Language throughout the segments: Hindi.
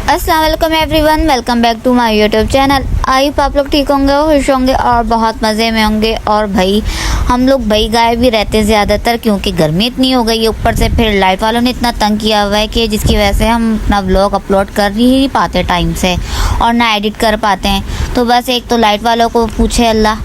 अस्सलाम वालेकुम everyone, welcome back to my YouTube channel. I hope आप लोग ठीक होंगे, खुश होंगे और बहुत मज़े में होंगे। और भाई हम लोग गायब भी रहते ज़्यादातर क्योंकि गर्मी इतनी हो गई है, ऊपर से फिर लाइट वालों ने इतना तंग किया हुआ है कि जिसकी वजह से हम अपना व्लॉग अपलोड कर ही नहीं पाते टाइम से और ना एडिट कर पाते हैं। तो बस एक तो लाइट वालों को पूछे अल्लाह,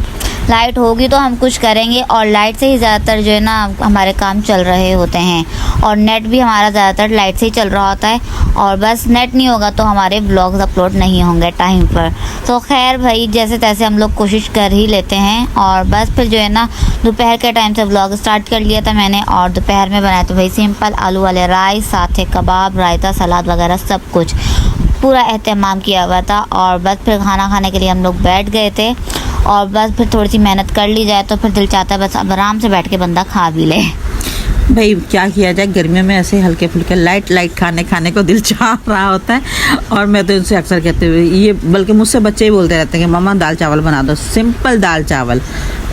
लाइट होगी तो हम कुछ करेंगे और लाइट से ही ज़्यादातर जो है ना हमारे काम चल रहे होते हैं और नेट भी हमारा ज़्यादातर लाइट से ही चल रहा होता है। और बस नेट नहीं होगा तो हमारे ब्लॉग्स अपलोड नहीं होंगे टाइम पर। तो खैर भाई जैसे तैसे हम लोग कोशिश कर ही लेते हैं। और बस फिर जो है ना दोपहर के टाइम से ब्लॉग स्टार्ट कर लिया था मैंने और दोपहर में बनाया तो भाई सिंपल आलू वाले राइस, साथ ही कबाब, रायता, सलाद वगैरह सब कुछ पूरा एहतमाम किया हुआ था। और बस फिर खाना खाने के लिए हम लोग बैठ गए थे और बस फिर थोड़ी सी मेहनत कर ली जाए तो फिर दिल चाहता है बस अब आराम से बैठ के बंदा खा भी ले। भाई क्या किया जाए, गर्मियों में ऐसे हल्के फुल्के लाइट खाने को दिल चाह रहा होता है। और मैं तो इनसे अक्सर कहते हुए ये, बल्कि मुझसे बच्चे ही बोलते रहते हैं कि मम्मा दाल चावल बना दो, सिंपल दाल चावल।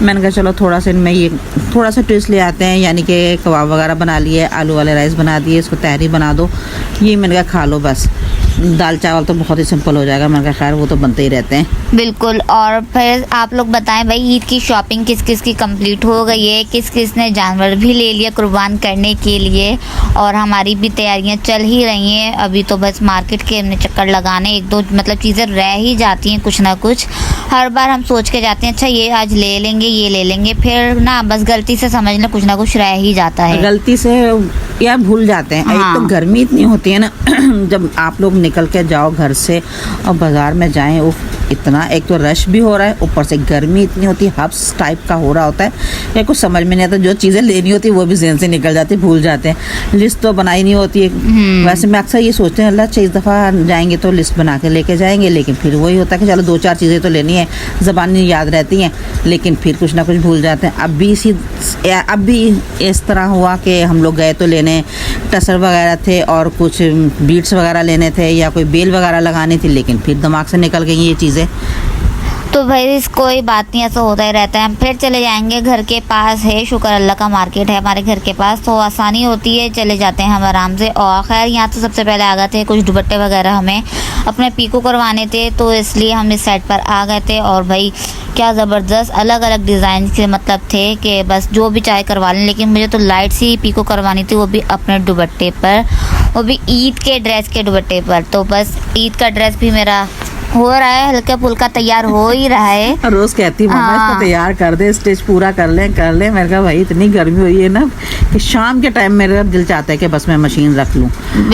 मैंने कहा चलो थोड़ा सा इनमें ये थोड़ा सा ट्विस्ट ले आते हैं, यानी कि कबाब वगैरह बना लिए, आलू वाले राइस बना दिए, इसको तहरी बना दो, ये मैंने कहा खा लो बस। दाल चावल तो बहुत ही सिंपल हो जाएगा। मैंने कहा खैर वो तो बनते ही रहते हैं। बिल्कुल। और फिर आप लोग बताएं भाई ईद की शॉपिंग किस किस की कंप्लीट हो गई है, किस किस ने जानवर भी ले लिया कुर्बान करने के लिए। और हमारी भी तैयारियां चल ही रही हैं अभी तो बस मार्केट के हमने चक्कर लगाने, एक दो मतलब चीज़ें रह ही जाती हैं कुछ ना कुछ। हर बार हम सोच के जाते हैं अच्छा ये आज ले लेंगे ये ले लेंगे, फिर ना बस गलती से समझ लें कुछ ना कुछ रह ही जाता है, गलती से या भूल जाते हैं। हाँ। एक तो गर्मी इतनी होती है ना जब आप लोग निकल के जाओ घर से और बाजार में जाएं, उफ इतना एक तो रश भी हो रहा है, ऊपर से गर्मी इतनी होती है, हब्स टाइप का हो रहा होता है या कुछ समझ में नहीं आता। जो चीज़ें लेनी होती है वो भी ज़हन से निकल जाती है, भूल जाते हैं। लिस्ट तो बनाई नहीं होती है। वैसे मैं अक्सर ये सोचते हैं अल्लाह अच्छा इस दफ़ा जाएंगे तो लिस्ट बना के लेके जाएंगे, लेकिन फिर वही होता है कि चलो 2-4 चीज़ें तो लेनी है, ज़बानी याद रहती हैं, लेकिन फिर कुछ ना कुछ भूल जाते हैं। अब भी इस तरह हुआ कि हम लोग गए तो लेने टसर वगैरह थे और कुछ बीट्स वगैरह लेने थे या कोई बेल वगैरह लगानी थी, लेकिन फिर दिमाग से निकल गई ये चीज़ें। तो भाई कोई बात नहीं, ऐसा होता ही रहता है। हम फिर चले जाएंगे, घर के पास है, शुक्र अल्लाह का मार्केट है हमारे घर के पास तो आसानी होती है, चले जाते हैं हम आराम से। और ख़ैर यहाँ तो सबसे पहले आ गए थे, कुछ दुपट्टे वगैरह हमें अपने पीको करवाने थे तो इसलिए हम इस साइड पर आ गए थे। और भाई क्या ज़बरदस्त अलग अलग डिज़ाइन के मतलब थे कि बस जो भी चाहे करवा लें, लेकिन मुझे तो लाइट सी पीको करवानी थी, वो भी अपने दुपट्टे पर, वो भी ईद के ड्रेस के दुपट्टे पर। तो बस ईद का ड्रेस भी मेरा हो रहा है, हल्का फुल्का तैयार हो ही रहा है। रोज कहती मम्मा इसको तैयार कर दे, स्टेज पूरा कर ले। मैंने कहा भाई इतनी गर्मी हुई है ना कि शाम के टाइम मेरा दिल चाहता है कि बस मैं मशीन रख लूं।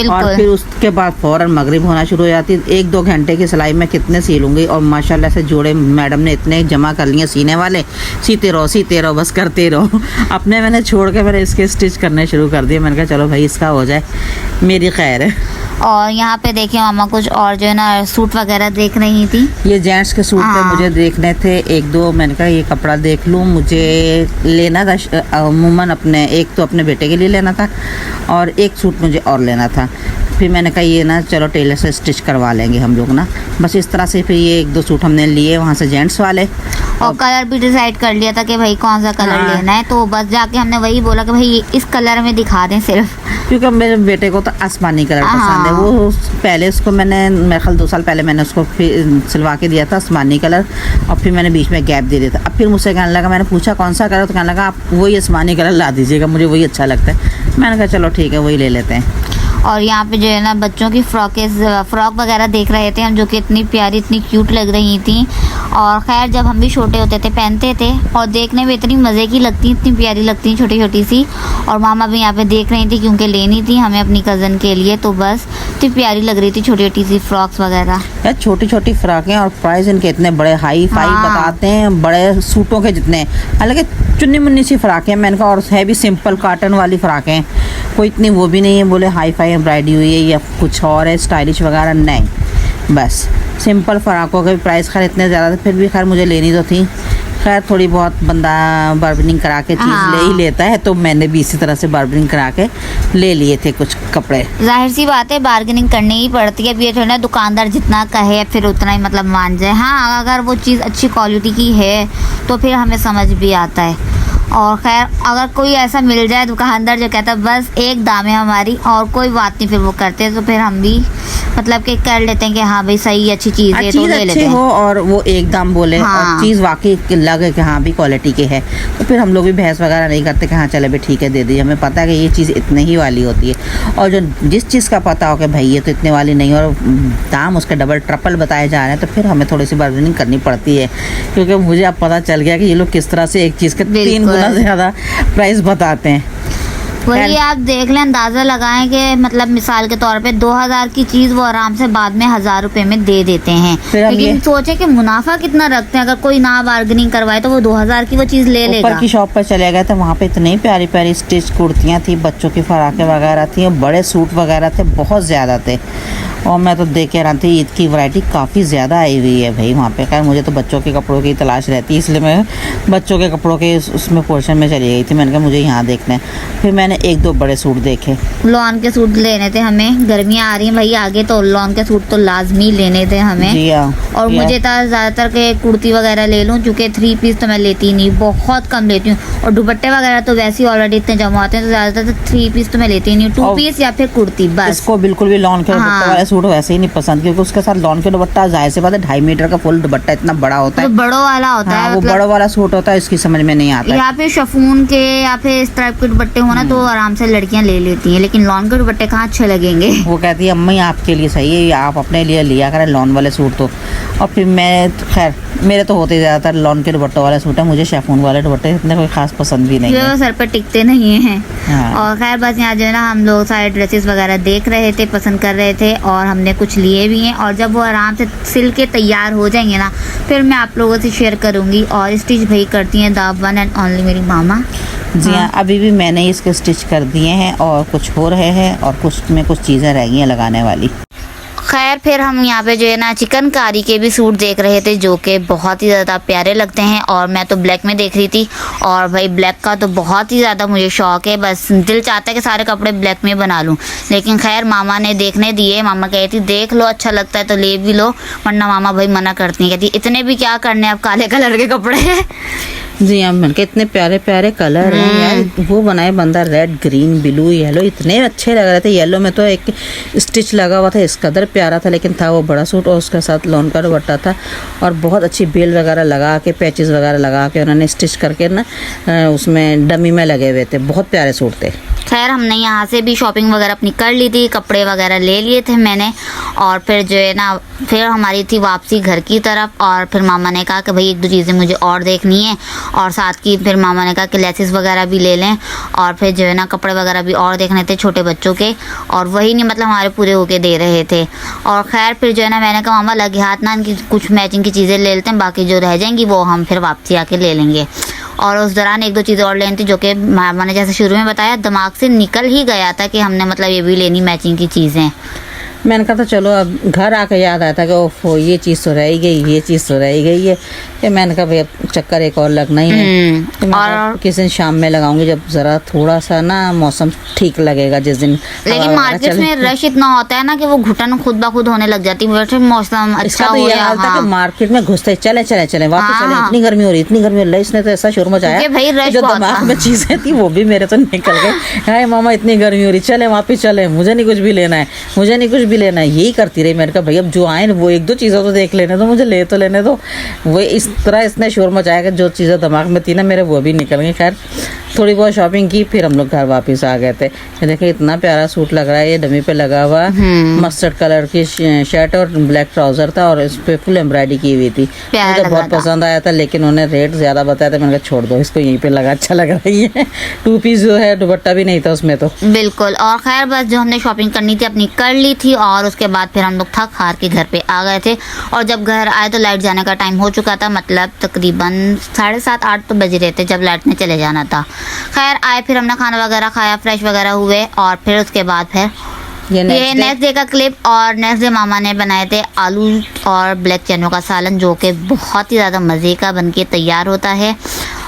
और फिर उसके बाद फौरन मगरिब होना शुरू हो जाती है। 1-2 घंटे की सिलाई में कितने सीलूंगी और माशाल्लाह से जोड़े मैडम ने इतने जमा कर लिए सीने वाले, सीते रहो बस करते रहो। अपने मैंने छोड़ के मैंने इसके स्टिच करने शुरू कर दिए। मैंने कहा चलो भाई इसका हो जाए, मेरी खैर है। और यहाँ पे देखिए मामा कुछ और जो है ना सूट वगैरह देख रही थी, ये जेंट्स के सूट थे, मुझे देखने थे 1-2। मैंने कहा ये कपड़ा देख लूँ, मुझे लेना था अमूमन अपने, एक तो अपने बेटे के लिए लेना था और एक सूट मुझे और लेना था। फिर मैंने कहा ये ना चलो टेलर से स्टिच करवा लेंगे हम लोग ना, बस इस तरह से। फिर ये 1-2 सूट हमने लिए वहाँ से जेंट्स वाले और कलर भी डिसाइड कर लिया था कि भाई कौन सा कलर लेना है। तो बस जाके हमने वही बोला कि भाई इस कलर में दिखा दें सिर्फ, क्योंकि मेरे बेटे को तो आसमानी कलर पसंद है। वो पहले उसको मैंने मेरे ख्याल 2 साल पहले मैंने उसको सिलवा के दिया था आसमानी कलर और फिर मैंने बीच में गैप दे दिया था। अब फिर मुझसे कहने लगा, मैंने पूछा कौन सा कलर, तो कहने लगा आप वही आसमानी कलर ला दीजिएगा, मुझे वही अच्छा लगता है। मैंने कहा चलो ठीक है वही ले लेते हैं। और यहाँ पे जो है ना बच्चों की फ्रॉक वगैरह देख रहे थे हम, जो कि इतनी प्यारी इतनी क्यूट लग रही थी। और ख़ैर जब हम भी छोटे होते थे पहनते थे और देखने में इतनी मज़े की लगती, इतनी प्यारी लगती छोटी छोटी सी। और मामा भी यहाँ पे देख रही थी क्योंकि लेनी थी हमें अपनी कज़न के लिए, तो बस इतनी प्यारी लग रही थी छोटी छोटी सी फ्रॉक्स वगैरह। यार छोटी छोटी फ्रॉकें और प्राइस इनके इतने बड़े हाई फाई बताते हैं, बड़े सूटों के जितने। हालांकि चुन्नी मुन्नी सी फ्रॉकें मैंने कहा, और है भी सिंपल कॉटन वाली फ्रॉकें, कोई इतनी वो भी नहीं है बोले हाई फाई एम्ब्रॉयडरी हुई है या कुछ और है स्टाइलिश वगैरह, नहीं, बस सिंपल फ्रॉकों के प्राइस खैर इतने ज़्यादा थे, फिर भी खैर मुझे लेनी तो थी। खैर थोड़ी बहुत बंदा बार्गेनिंग करा के चीज़ ले ही लेता है, तो मैंने भी इसी तरह से बार्गेनिंग करा के ले लिए थे कुछ कपड़े। जाहिर सी बात है बार्गेनिंग करनी ही पड़ती है, अब ये थोड़ा ना दुकानदार जितना कहे फिर उतना ही मतलब मान जाए। हाँ अगर वो चीज़ अच्छी क्वालिटी की है तो फिर हमें समझ भी आता है। और खैर अगर कोई ऐसा मिल जाए दुकानदार जो कहता है बस एक दाम है हमारी और कोई बात नहीं, फिर वो करते हैं, तो फिर हम भी मतलब कि कर लेते हैं कि हाँ भाई सही अच्छी चीज़ है तो चीज ले लेते अच्छी हैं। हो और वो एक दाम बोले हाँ। और चीज वाकई लगे कि हाँ भी क्वालिटी की है, तो फिर हम लोग भी बहस वगैरह नहीं करते कि हाँ चले भाई ठीक है दे दी, हमें पता है कि ये चीज़ इतने ही वाली होती है। और जो जिस चीज़ का पता हो कि भाई ये तो इतने वाली नहीं और दाम उसके डबल ट्रिपल बताए जा रहे हैं, तो फिर हमें थोड़ी सी बार्गेनिंग करनी पड़ती है, क्योंकि मुझे अब पता चल गया कि ये लोग किस तरह से एक चीज़ के 3 गुना ज़्यादा प्राइस बताते हैं। वही आप देख लें, अंदाज़ा लगाएं कि मतलब मिसाल के तौर पे 2000 की चीज़ वो आराम से बाद में 1000 रुपए में दे देते हैं। फिर हम लेकिन ये- सोचे कि मुनाफा कितना रखते हैं, अगर कोई ना बार्गेनिंग करवाए तो वो 2000 की वो चीज़ ले लेगा। ऊपर की शॉप पर चले गए थे, वहाँ पे इतनी प्यारी प्यारी स्टिच कुर्तियाँ थी, बच्चों की फराकें वगैरह थी, बड़े सूट वगैरह थे, बहुत ज़्यादा थे। और मैं तो देख के रहा थी ईद की वैरायटी काफ़ी ज़्यादा आई हुई है भाई वहाँ पे। खैर मुझे तो बच्चों के कपड़ों की तलाश रहती है, इसलिए मैं बच्चों के कपड़ों के उसमें पोर्शन में चली गई थी। मैंने कहा मुझे यहाँ देखना है। फिर मैंने 1-2 बड़े सूट देखे। लॉन के सूट लेने थे हमें, गर्मियाँ आ रही हैं भाई आगे, तो लॉन के सूट तो लाजमी लेने थे हमें। जी हाँ। और या- मुझे था ज़्यादातर के कुर्ती वगैरह ले लूँ, क्योंकि 3 पीस तो मैं लेती नहीं, बहुत कम लेती हूँ। और दुपट्टे वगैरह तो वैसे ही ऑलरेडी इतने जमा होते हैं, तो ज़्यादातर 3 पीस तो मैं लेती नहीं, 2 और पीस या फिर कुर्ती बस। इसको बिल्कुल भी लॉन के दुपट्टे हाँ। वाले सूट वैसे ही नहीं पसंद, क्योंकि उसके साथ लॉन के दुपट्टा जाहिर सी बात है 2.5 मीटर का फुल दुपट्टा इतना बड़ा होता तो है। बड़ों वाला होता हाँ, है वो बड़ा वाला सूट होता है, इसकी समझ में नहीं आता है। या फिर शफून के या फिर इस टाइप के दुपट्टे हो ना तो आराम से लड़कियां ले लेती हैं, लेकिन लॉन के दुपट्टे कहाँ अच्छे लगेंगे। वो कहती है अम्मी आपके लिए सही है, ये आप अपने लिए लिया करें लॉन वाले सूट तो। और फिर मैं तो खैर मेरे तो होते ज़्यादातर लॉन के दुपट्टों वाले सूट है, मुझे शेफून वाले दुपट्टे इतने कोई खास पसंद भी नहीं जो है। सर पर टिकते नहीं हैं। हाँ। और खैर बस यहाँ जो है ना हम लोग सारे ड्रेसेस वगैरह देख रहे थे, पसंद कर रहे थे और हमने कुछ लिए भी हैं। और जब वो आराम से सिल के तैयार हो जाएंगे ना फिर मैं आप लोगों से शेयर करूँगी। और स्टिच भाई करती हैं द वन एंड ओनली मेरी मामा। जी हाँ, अभी भी मैंने इसके स्टिच कर दिए हैं और कुछ हो रहे हैं और कुछ में कुछ चीज़ें रह गई हैं लगाने वाली। खैर फिर हम यहाँ पे जो है ना चिकनकारी के भी सूट देख रहे थे, जो कि बहुत ही ज़्यादा प्यारे लगते हैं। और मैं तो ब्लैक में देख रही थी, और भाई ब्लैक का तो बहुत ही ज़्यादा मुझे शौक है, बस दिल चाहता है कि सारे कपड़े ब्लैक में बना लूँ। लेकिन खैर मामा ने देखने दिए, मामा कहती देख लो अच्छा लगता है तो ले भी लो, वरना मामा भाई मना करती हैं, कहती इतने भी क्या करने अब काले कलर के कपड़े। जी हाँ, मन के इतने प्यारे प्यारे कलर हैं यार। वो बनाए बंदा रेड, ग्रीन, ब्लू, येलो, इतने अच्छे लग रहे थे। येलो में तो एक स्टिच लगा हुआ था, इस कदर प्यारा था, लेकिन था वो बड़ा सूट और उसके साथ लॉन का दुपट्टा था। और बहुत अच्छी बेल वगैरह लगा के, पैचेस वगैरह लगा के उन्होंने स्टिच करके ना उसमें डमी में लगे हुए थे। बहुत प्यारे सूट थे। खैर हमने यहाँ से भी शॉपिंग वगैरह अपनी कर ली थी, कपड़े वगैरह ले लिए थे मैंने। और फिर जो है ना फिर हमारी थी वापसी घर की तरफ। और फिर मामा ने कहा कि भाई 1-2 चीज़ें मुझे और देखनी है, और साथ की फिर मामा ने कहा कि लेसेस वगैरह भी ले लें। और फिर जो है ना कपड़े वगैरह भी और देखने थे छोटे बच्चों के, और वही नहीं मतलब हमारे पूरे होके दे रहे थे। और खैर फिर जो है ना मैंने कहा मामा लगे हाथ ना इनकी कुछ मैचिंग की चीज़ें ले लेते हैं, बाकी जो रह जाएंगी वो हम फिर वापसी आके ले लेंगे। और उस दौरान 1-2 चीज़ें और लेनी थी, जो कि मामा ने जैसे शुरू में बताया दिमाग से निकल ही गया था कि हमने मतलब ये भी लेनी मैचिंग की चीज़ें। मैंने कहा था चलो अब घर आके याद आया था कि ओफो ये चीज़ तो रह ही गई, ये चीज़ तो रह ही गई है। कि मैंने कहा भाई अब चक्कर एक और लगना ही है। तो मैं और किसी दिन शाम में लगाऊंगी जब ज़रा थोड़ा सा ना मौसम ठीक लगेगा, जिस दिन हवा लेकिन वगैरह मार्केट चले। में रश इतना होता है ना कि वो घुटन खुद ब खुद होने लग जाती है। वैसे मौसम इसका अच्छा तो हो ये या हाल था हाँ। कि मार्केट में घुसते चले चले चले वापस चले, हाँ। इतनी गर्मी हो रही, इतनी गर्मी हो रही। इसने तो ऐसा शोर मचाया क्योंकि भाई रश जो बहुत दिमाग था। में चीजें थी वो भी मेरे तो निकल गई। हाय मामा इतनी गर्मी हो रही, चले वापस चले, मुझे नहीं कुछ भी लेना है, मुझे नहीं कुछ भी लेना है। यही करती रही। मैंने कहा भाई अब जो आए वो 1-2 चीज़ें तो देख लेने दो, मुझे ले तो लेने दो। वो इस तरह इसने शोर मचाया कि जो चीज़ें दिमाग में थी ना मेरे वो भी निकल गई। खैर थोड़ी बहुत शॉपिंग की, फिर हम लोग घर वापस आ गए थे। ये देखिए इतना प्यारा सूट लग रहा है, ये डमी पे लगा हुआ मस्टर्ड कलर की शर्ट और ब्लैक ट्राउजर था, और इस पे फुल एम्ब्रॉयडरी की हुई थी। प्यारा मुझे लग बहुत रहा था। पसंद आया था, लेकिन उन्होंने रेट ज़्यादा बताया था। मैंने कहा छोड़ दो इसको, यहीं पे लगा अच्छा लग रही है। 2 पीस जो है दुपट्टा भी नहीं था उसमें तो। बिल्कुल। और खैर बस जो हमने शॉपिंग करनी थी अपनी कर ली थी, और उसके बाद फिर हम लोग थक हार के घर पे आ गए थे। और जब घर आए तो लाइट जाने का टाइम हो चुका था, मतलब तकरीबन 7:30-8 तो बज रहे थे जब लाइट ने चले जाना था। खैर आए फिर हमने खाना वगैरह खाया, फ्रेश वगैरह हुए, और फिर उसके बाद फिर ये नेक्स्ट डे का क्लिप। और नेक्स्ट डे मामा ने बनाए थे आलू और ब्लैक चनों का सालन, जो कि बहुत ही ज़्यादा मज़े का बन के तैयार होता है।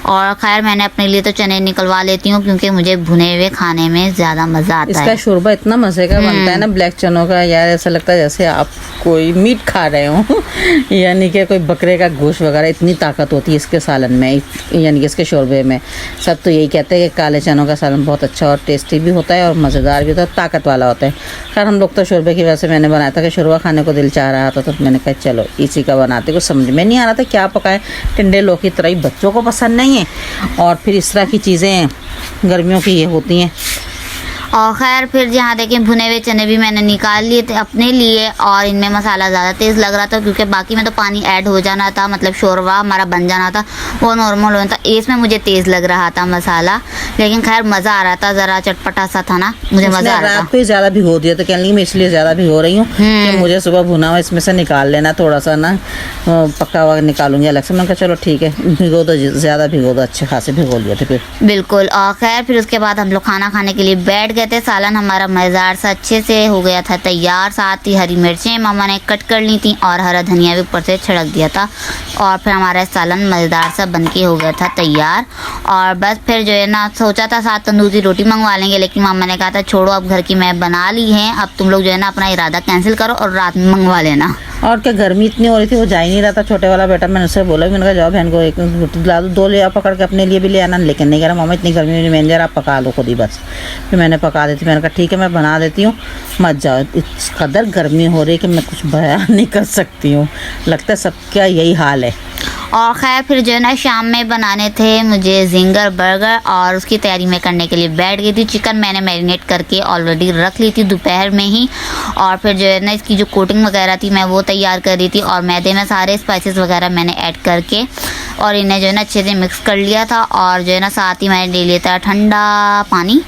और खैर मैंने अपने लिए तो चने निकलवा लेती हूँ क्योंकि मुझे भुने हुए खाने में ज़्यादा मज़ा आता इसका है। शोरबा इतना मजे का बनता है ना ब्लैक चनों का, यार ऐसा लगता है जैसे आप कोई मीट खा रहे हो यानी कि कोई बकरे का गोश्त वगैरह, इतनी ताकत होती है इसके सालन में, यानी कि इसके शोरबे में। सब तो यही कहते हैं कि काले चनों का सालन बहुत अच्छा और टेस्टी भी होता है और मज़ेदार भी होता है, ताकत वाला होता है। खैर हम लोग तो शोरबे की वजह से मैंने बनाया था कि शोरबा खाने को दिल चाह रहा था, तो मैंने कहा चलो इसी का बनाते। कुछ समझ में नहीं आ रहा था क्या पकाए, टिंडे लोग की तरह ही बच्चों को पसंद नहीं है, और फिर इस तरह की चीज़ें गर्मियों की ये होती हैं। और खैर फिर जहाँ देखें भुने हुए चने भी मैंने निकाल लिए थे अपने लिए, और इनमें मसाला ज़्यादा तेज़ लग रहा था क्योंकि बाकी में तो पानी ऐड हो जाना था, मतलब शोरबा हमारा बन जाना था, वो नॉर्मल होना था। इसमें मुझे तेज़ लग रहा था मसाला, लेकिन खैर मज़ा आ रहा था, ज़रा चटपटा सा था ना, मुझे मज़ा आ रहा था। रात को ही ज़्यादा भिगो दिया तो कहने लगी मैं इसलिए ज़्यादा भिगो रही हूँ कि मुझे सुबह भुना हुआ इसमें से निकाल लेना, थोड़ा सा ना पका हुआ निकालूंगी अलग से। मैंने कहा चलो ठीक है, भिगो दो, ज़्यादा भिगो दो, अच्छे खासे भिगो लिए थे फिर। बिल्कुल। और खैर फिर उसके बाद हम लोग खाना खाने के लिए बैठ गए थे। सालन हमारा मज़ेदार सा अच्छे से हो गया था तैयार, साथ ही हरी मिर्चें मामा ने कट कर ली थी और हरा धनिया भी ऊपर से छिड़क दिया था, और फिर हमारा सालन मज़ेदार सा बन के हो गया था तैयार। और बस फिर जो है ना सोचा था साथ तंदूरी रोटी मंगवा लेंगे, लेकिन मामा ने कहा था छोड़ो अब घर की मैं बना ली है, अब तुम लोग जो है ना अपना इरादा कैंसिल करो और रात में मंगवा लेना। और क्या गर्मी इतनी हो रही थी, वो जा ही नहीं रहा था छोटे वाला बेटा। मैंने उससे बोला, मैंने कहा जाओ बहन को एक रोटी दिला दो, 2 ले आओ पकड़ के, अपने लिए भी ले आना, लेकिन नहीं कह रहा मामा इतनी गर्मी में मैनेजर आप पका लो खुद ही बस। फिर मैंने पका देती, मैंने कहा ठीक है मैं बना देती हूँ, मत जाओ। इस कदर गर्मी हो रही है कि मैं कुछ बयान नहीं कर सकती हूँ, लगता है सबका यही हाल है। और खैर फिर जो है ना शाम में बनाने थे मुझे जिंगर बर्गर, और उसकी तैयारी में करने के लिए बैठ गई थी। चिकन मैंने मैरिनेट करके ऑलरेडी रख ली थी दोपहर में ही, और फिर जो है ना इसकी जो कोटिंग वगैरह थी मैं वो तैयार कर रही थी, और मैदे में सारे स्पाइसेस वगैरह मैंने ऐड करके और इन्हें जो है ना अच्छे से मिक्स कर लिया था। और जो है ना साथ ही मैंने ले लिया था ठंडा पानी,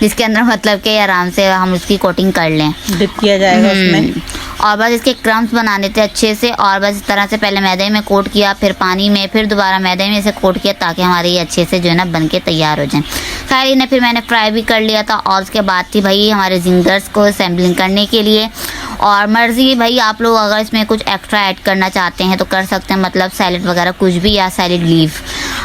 जिसके अंदर मतलब कि आराम से हम उसकी कोटिंग कर लें, डिप किया जाएगा उसमें। और बस इसके क्रम्स बनाने थे अच्छे से, और बस इस तरह से पहले मैदे में कोट किया, फिर पानी में, फिर दोबारा मैदे में इसे कोट किया ताकि हमारे ये अच्छे से जो है ना बन के तैयार हो जाए। खैर इन्हें फिर मैंने फ्राई भी कर लिया था, और उसके बाद थी भाई हमारे जिंगर्स को असेंबलिंग करने के लिए। और मर्ज़ी भाई आप लोग अगर इसमें कुछ एक्स्ट्रा ऐड करना चाहते हैं तो कर सकते हैं, मतलब सैलेड वगैरह कुछ भी, या सैलेड लीफ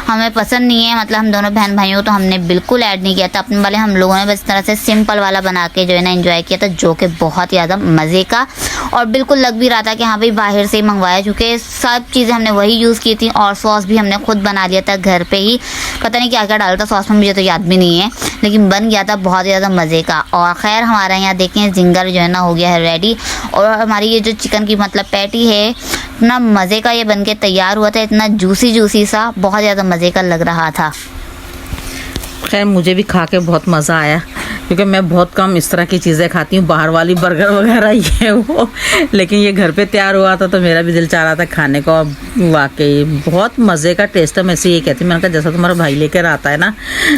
हमें पसंद नहीं है, मतलब हम दोनों बहन भाइयों तो हमने बिल्कुल ऐड नहीं किया था अपने वाले। हम लोगों ने बस इस तरह से सिंपल वाला बना के जो है ना एंजॉय किया था, जो कि बहुत ज़्यादा मज़े का, और बिल्कुल लग भी रहा था कि हाँ भाई बाहर से ही मंगवाया, चूँकि सब चीज़ें हमने वही यूज़ की थी, और सॉस भी हमने खुद बना लिया था घर पे ही। पता नहीं क्या क्या डाला था सॉस में, मुझे तो याद भी नहीं है, लेकिन बन गया था बहुत ज़्यादा मज़े का। और खैर हमारा यहाँ देखें जिंगर जो है ना हो गया है रेडी, और हमारी ये जो चिकन की मतलब पैटी है इतना मज़े का ये बन के तैयार हुआ था, इतना जूसी सा, बहुत ज़्यादा मज़े का लग रहा था। खैर मुझे भी खा के बहुत मज़ा आया, क्योंकि मैं बहुत कम इस तरह की चीज़ें खाती हूँ, बाहर वाली बर्गर वगैरह ये वो, लेकिन ये घर पे तैयार हुआ था तो मेरा भी दिल चाह रहा था खाने को। वाकई बहुत मज़े का टेस्ट है। मैं से ये कहती हूँ, मैंने कहा जैसा तुम्हारा भाई लेकर आता है ना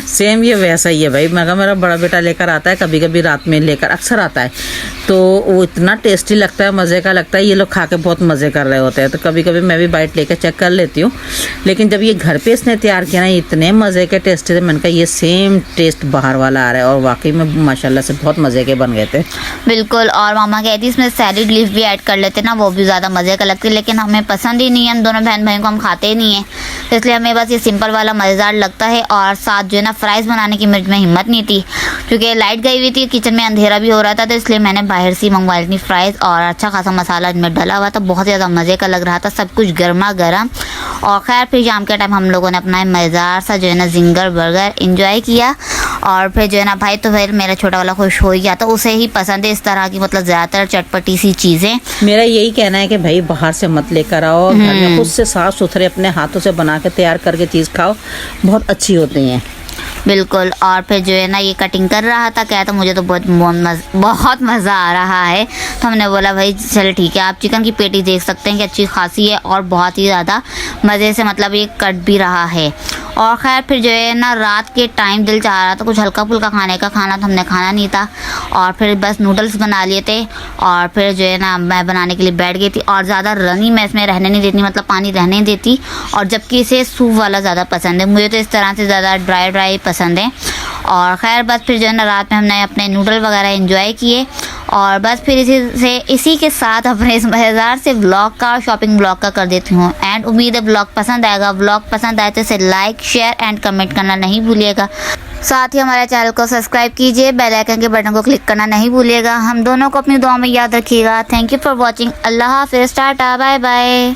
सेम ये वैसा ही है भाई। मैं कहा मेरा बड़ा बेटा लेकर आता है, कभी कभी रात में लेकर अक्सर आता है, तो वो इतना टेस्टी लगता है, मज़े का लगता है। ये लोग खा के बहुत मज़े कर रहे होते हैं, तो कभी कभी मैं भी बाइट लेकर चेक कर लेती हूँ, लेकिन जब ये घर पे इसने तैयार किया ना इतने मज़े के टेस्ट थे, मैंने कहा ये सेम टेस्ट बाहर वाला आ रहा है, और वाकई में माशाल्लाह से बहुत मज़े के बन गए थे। बिल्कुल। और मामा कहती इसमें सैलेड लीफ भी ऐड कर लेते ना, वो भी ज़्यादा मज़े का लगती है, लेकिन हमें पसंद ही नहीं है, हम दोनों बहन भाइयों को हम खाते ही नहीं है, तो इसलिए हमें बस ये सिंपल वाला मज़ेदार लगता है। और साथ जो है ना फ्राइज़ बनाने की मेरे में हिम्मत नहीं थी, क्योंकि लाइट गई हुई थी, किचन में अंधेरा भी हो रहा था, तो इसलिए मैंने बाहर से मंगवा ली थी फ्राइज़, और अच्छा खासा मसाला इनमें डला हुआ था, बहुत ज़्यादा मज़े का लग रहा था, सब कुछ गर्मा गर्म। और खैर फिर शाम के टाइम हम लोगों ने अपना मज़ेदार सा जो है ना जिंगर बर्गर इंजॉय किया। और फिर जो है ना भाई तो फिर मेरा छोटा वाला खुश हो गया, तो उसे ही पसंद है इस तरह की मतलब ज़्यादातर चटपटी सी चीज़ें। मेरा यही कहना है कि भाई बाहर से मत लेकर आओ, घर में खुद से साफ सुथरे अपने हाथों से बना के तैयार करके चीज़ खाओ, बहुत अच्छी होती हैं। बिल्कुल। और फिर जो है ना ये कटिंग कर रहा था, क्या था मुझे तो बहुत मज़ा आ रहा है, तो हमने बोला भाई चल ठीक है, आप चिकन की पेटी देख सकते हैं कि अच्छी खासी है और बहुत ही ज़्यादा मज़े से मतलब ये कट भी रहा है। और खैर फिर जो है ना रात के टाइम दिल चाह रहा था कुछ हल्का फुल्का खाने का, खाना तो हमने खाना नहीं था, और फिर बस नूडल्स बना लिए थे। और फिर जो है ना मैं बनाने के लिए बैठ गई थी, और ज़्यादा रनी मैं इसमें रहने नहीं देती, मतलब पानी रहने नहीं देती, और जबकि इसे सूप वाला ज़्यादा पसंद है, मुझे तो इस तरह से ज़्यादा ड्राई पसंद है। और खैर बस फिर जो है ना रात में हमने अपने नूडल वगैरह एंजॉय किए, और बस फिर इसी के साथ अपने इस मज़ेदार से व्लॉग का, शॉपिंग व्लॉग का कर देती हूँ एंड उम्मीद है व्लॉग पसंद आएगा। व्लॉग पसंद आए तो इसे लाइक, शेयर एंड कमेंट करना नहीं भूलिएगा। साथ ही हमारे चैनल को सब्सक्राइब कीजिए, बेल आइकन के बटन को क्लिक करना नहीं भूलिएगा। हम दोनों को अपनी दुआ में याद रखिएगा। Thank you for watching. Allah हाफिज़, टाटा, बाय बाय।